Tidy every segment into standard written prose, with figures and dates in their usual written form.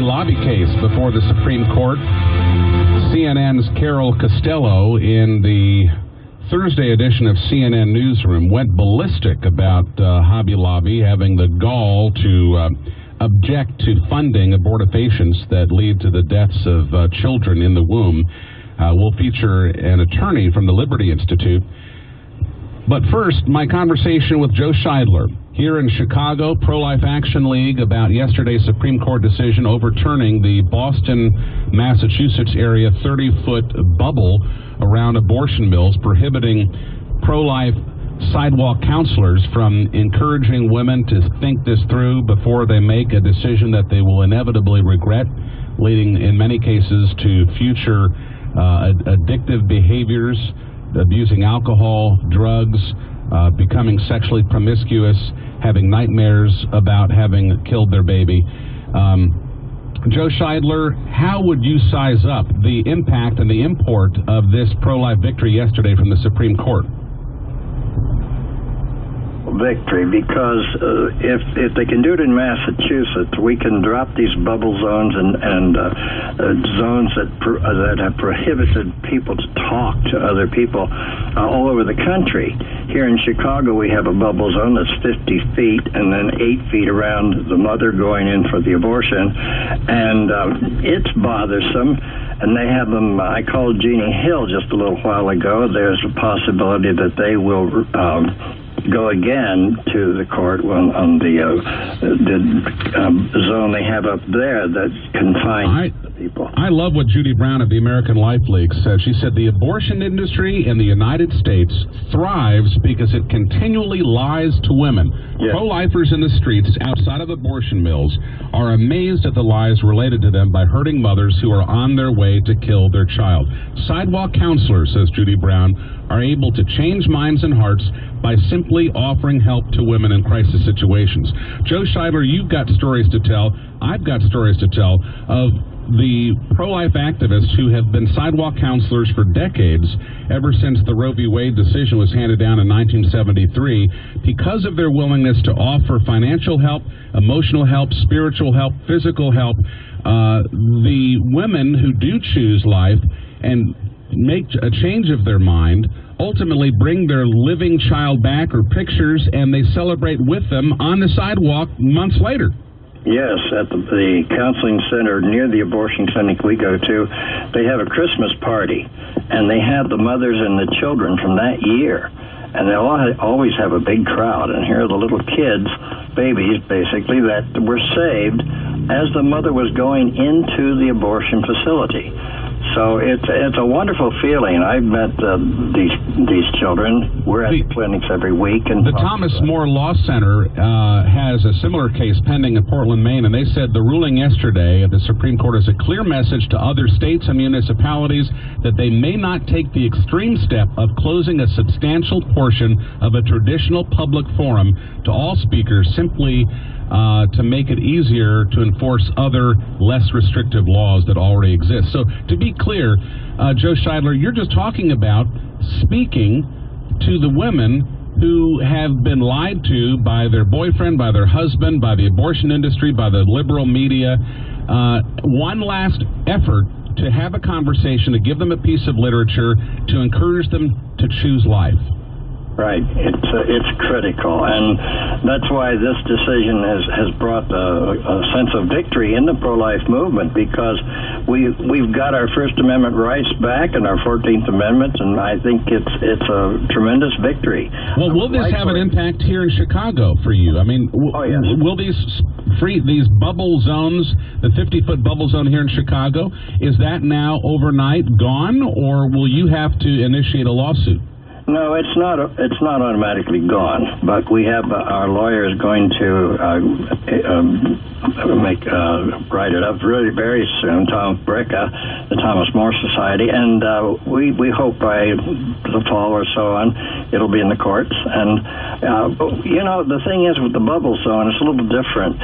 Lobby case before the Supreme Court. CNN's Carol Costello in the Thursday edition of CNN Newsroom went ballistic about Hobby Lobby having the gall to object to funding abortifacients that lead to the deaths of children in the womb. We'll feature an attorney from the Liberty Institute. But first, my conversation with Joe Scheidler here in Chicago, Prolife Action League, about yesterday's Supreme Court decision overturning the Boston, Massachusetts area 30-foot bubble around abortion mills, prohibiting pro-life sidewalk counselors from encouraging women to think this through before they make a decision that they will inevitably regret, leading in many cases to future addictive behaviors, abusing alcohol, drugs, becoming sexually promiscuous, having nightmares about having killed their baby. Joe Scheidler, how would you size up the impact and the import of this pro-life victory yesterday from the Supreme Court? Victory, because if they can do it in Massachusetts, we can drop these bubble zones and zones that have prohibited people to talk to other people all over the country. Here in Chicago, we have a bubble zone that's 50 feet and then 8 feet around the mother going in for the abortion, and it's bothersome. And they have them, I called Jeannie Hill just a little while ago. There's a possibility that they will go again to the court on the zone they have up there that confines the people. I love what Judy Brown of the American Life League said. She said the abortion industry in the United States thrives because it continually lies to women. Yes. Pro-lifers in the streets outside of abortion mills are amazed at the lies related to them by hurting mothers who are on their way to kill their child. Sidewalk counselors, says Judy Brown, are able to change minds and hearts by simply offering help to women in crisis situations. Joe Scheidler, you've got stories to tell. I've got stories to tell of the pro-life activists who have been sidewalk counselors for decades, ever since the Roe v. Wade decision was handed down in 1973, because of their willingness to offer financial help, emotional help, spiritual help, physical help. The women who do choose life and make a change of their mind ultimately bring their living child back or pictures, and they celebrate with them on the sidewalk months later. Yes, at the counseling center near the abortion clinic we go to, they have a Christmas party, and they have the mothers and the children from that year, and they always have a big crowd, and here are the little kids, babies basically, that were saved as the mother was going into the abortion facility. So it's a wonderful feeling. I've met these children. We're at the clinics every week. And the Thomas More Law Center has a similar case pending in Portland, Maine, and they said the ruling yesterday at the Supreme Court is a clear message to other states and municipalities that they may not take the extreme step of closing a substantial portion of a traditional public forum to all speakers simply to make it easier to enforce other less restrictive laws that already exist. So to be clear, Joe Scheidler, you're just talking about speaking to the women who have been lied to by their boyfriend, by their husband, by the abortion industry, by the liberal media. One last effort to have a conversation, to give them a piece of literature, to encourage them to choose life. Right. It's critical, and that's why this decision has brought a sense of victory in the pro-life movement, because we've got our First Amendment rights back and our 14th Amendment, and I think it's a tremendous victory. Well, will this have an impact here in Chicago for you? I mean, yes. Will these bubble zones, the 50-foot bubble zone here in Chicago, is that now overnight gone, or will you have to initiate a lawsuit? No, it's not automatically gone, but we have our lawyers going to write it up really very soon. Tom Bricka, the Thomas More Society, and we hope by the fall or so on it'll be in the courts. And the thing is with the bubble zone, it's a little different.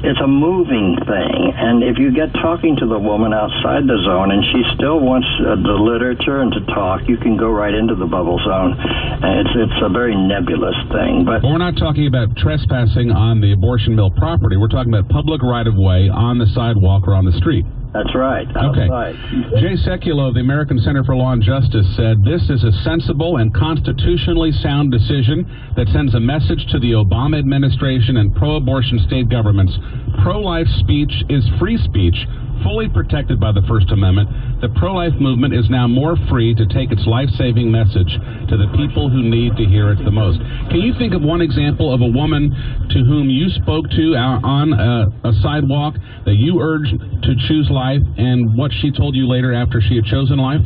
It's a moving thing, and if you get talking to the woman outside the zone and she still wants the literature and to talk, you can go right in into the bubble zone. It's a very nebulous thing. But we're not talking about trespassing on the abortion mill property. We're talking about public right-of-way on the sidewalk or on the street. That's right. Okay. Outside. Jay Sekulow of the American Center for Law and Justice said this is a sensible and constitutionally sound decision that sends a message to the Obama administration and pro-abortion state governments. Pro-life speech is free speech, fully protected by the First Amendment. The pro-life movement is now more free to take its life-saving message to the people who need to hear it the most. Can you think of one example of a woman to whom you spoke to on a sidewalk that you urged to choose life, and what she told you later after she had chosen life?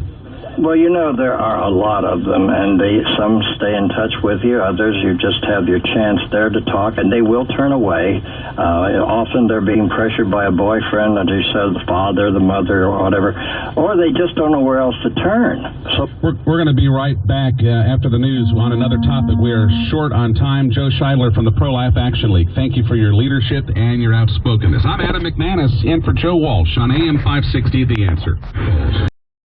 Well, there are a lot of them, and some stay in touch with you. Others, you just have your chance there to talk, and they will turn away. Often they're being pressured by a boyfriend, as you said, the father, the mother, or whatever, or they just don't know where else to turn. So we're going to be right back after the news on another topic. We are short on time. Joe Scheidler from the Prolife Action League, thank you for your leadership and your outspokenness. I'm Adam McManus, in for Joe Walsh on AM 560, The Answer.